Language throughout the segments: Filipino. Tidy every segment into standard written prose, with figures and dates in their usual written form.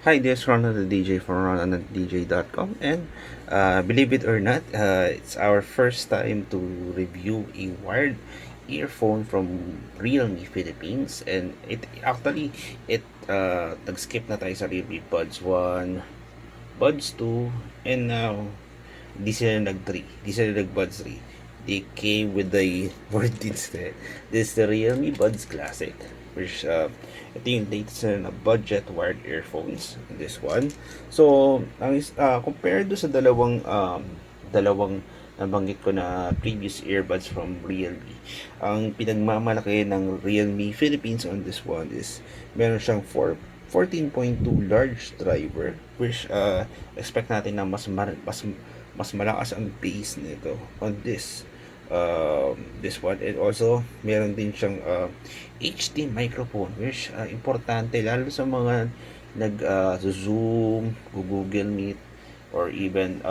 Hi, this is Ronald the DJ from ronaldthedj.com, and believe it or not, it's our first time to review a wired earphone from Realme Philippines, and it nag-skip na tayo sa Realme Buds 1, Buds 2, and now di sila nag-3, di sila nag-Buds 3. They came with the word instead. This is the Realme Buds Classic, which ito yung latest na budget wired earphones. This one. So, compared do sa dalawang nabanggit ko na previous earbuds from Realme, ang pinagmamalaki ng Realme Philippines on this one is meron siyang 14.2 large driver, which expect natin na mas malakas ang bass nito on this one. And also meron din siyang HD microphone, which importante lalo sa mga Zoom, Google Meet, or even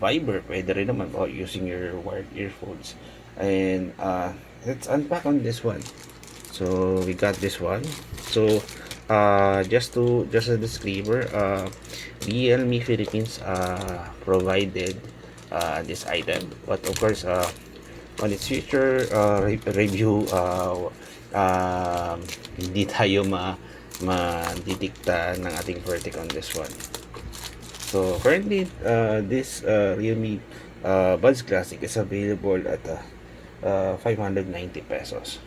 Viber. Pwede rin naman using your wired earphones. And let's unpack on this one. So we got this one. So just a disclaimer, Realme Philippines provided this item, but of course on its future review, hindi tayo madidikta ng ating verdict on this one. So currently this Realme Buds Classic is available at 590 pesos.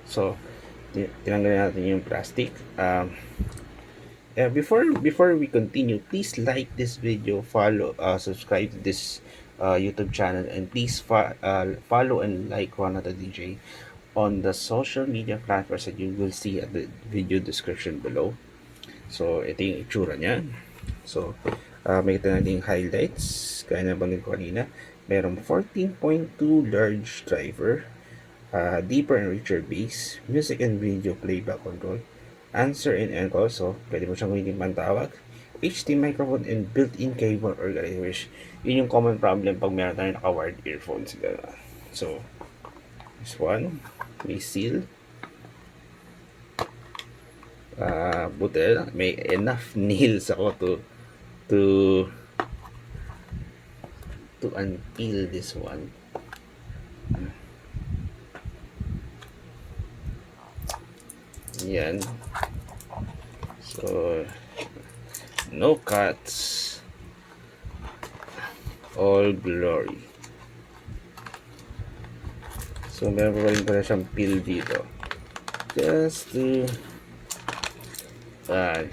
So tinanggal natin yung plastic. Before we continue, please like this video, subscribe to this YouTube channel, and please follow and like Ronald DJ on the social media platforms that you will see at the video description below. So ito yung itsura niya. So makita natin yung highlights kaya nabanggit ko kanina. Merong 14.2 large driver, deeper and richer bass, music and video playback control, answer and encode, so pwede mo siyang gamitin pantawag, HD microphone, and built-in cable organizer. Yun yung common problem pag meron tayo naka-wired earphones. So this one may seal, buti lang may enough nails ako to unpeel this one. Yan. So no cuts, all glory. So meron pa rin pala siyang peel dito, just to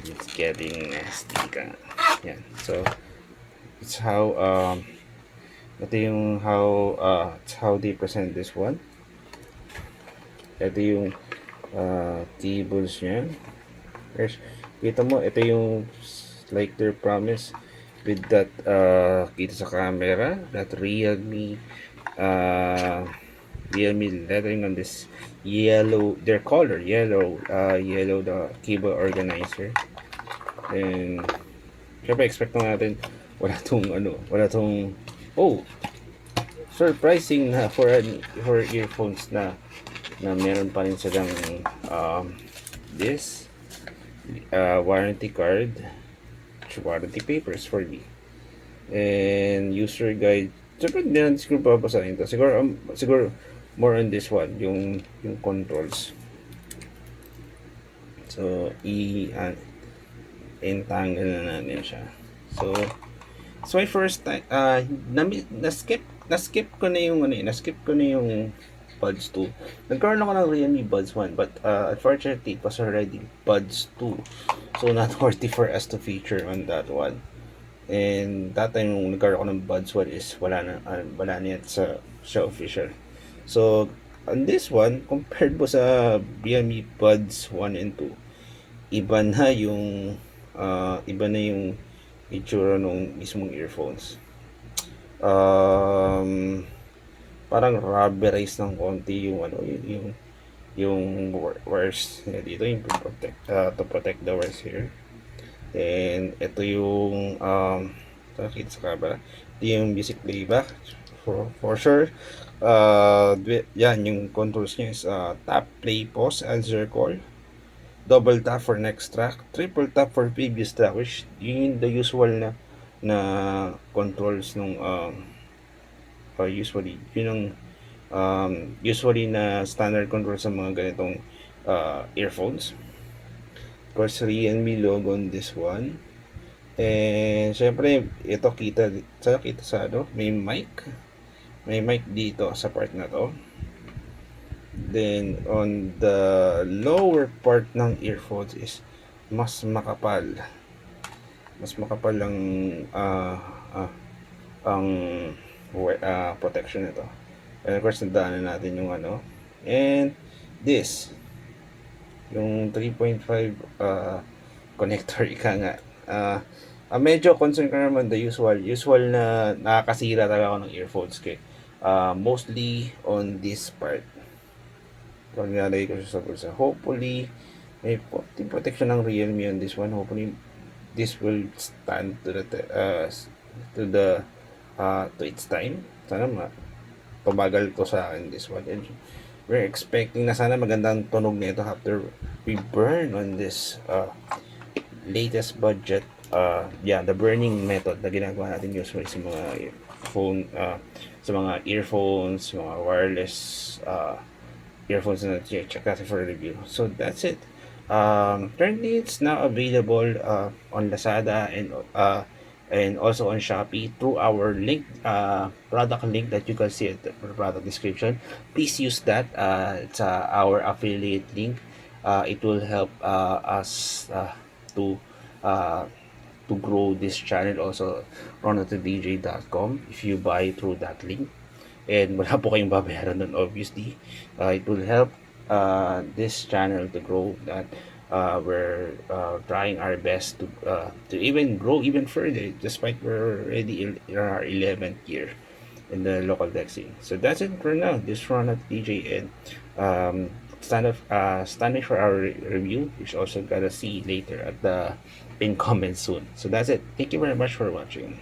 it's getting nasty ka. Yan. So it's how ito yung it's how they present this one. Ito yung cables niya. Kita mo, ito yung like their promise with that kita sa camera, that Realme lettering on this yellow, their color yellow, the cable organizer. And syempre expect natin wala tong surprising na for earphones na meron pa rin silang this warranty card, warranty papers for me, and user guide. Siyempre hindi natin siguro babasahin ito. Siguro more on this one, yung controls. So entanggal na natin siya. So my first time na-skip ko na yung Buds 2. Nagkaroon ako ng Realme Buds 1, but unfortunately it was already Buds 2, so not worthy for us to feature on that one. And that time nung nagkaroon ako ng Buds 1 is wala na yet sa official. So on this one, compared po sa Realme Buds 1 and 2, iba na yung itsura ng mismong earphones. Parang rubberized ng konti yung wires dito, yung to protect the wires here. Then ito yung nakikita sa camera, ito yung music playback for sure. Yan yung controls niya is tap, play, pause, answer call. double tap for next track, triple tap for previous track, which yun the usual na controls nung usually yun ang usually na standard control sa mga ganitong earphones. Of course, realme logo on this one. And syempre, ito kita sa ano, may mic. May mic dito sa part na to. Then on the lower part ng earphones is mas makapal. Mas makapal uh, uh, ang protection nito. And of course, nadaanan natin yung ano. And this, yung 3.5 connector ika nga. Medyo concern ka naman the usual na nakakasira talaga ako ng earphones kay mostly on this part. So, nilalagay ko siya sa bulsa. Hopefully, may protection ng realme on this one. Hopefully, this will stand to to its time. Sana tumagal to sa akin this one. And we're expecting na sana magandang tunog nito after we burn on this latest budget the burning method na ginagawa natin usually sa mga phone sa mga earphones, mga wireless earphones na check natin for review. So that's it. Currently it's now available on Lazada and also on Shopee through our link product link that you can see at the product description. Please use that. It's our affiliate link. It will help us to uh, to grow this channel, also ronaldodj.com, if you buy through that link. And wala po kayong babayaran nun, obviously. It will help this channel to grow. That we're trying our best to even grow even further, despite we're already in our 11th year in the local tech scene. So that's it for now. This Ronald DJ, and standing for our review, which also gotta see later at the in comments soon. So that's it. Thank you very much for watching.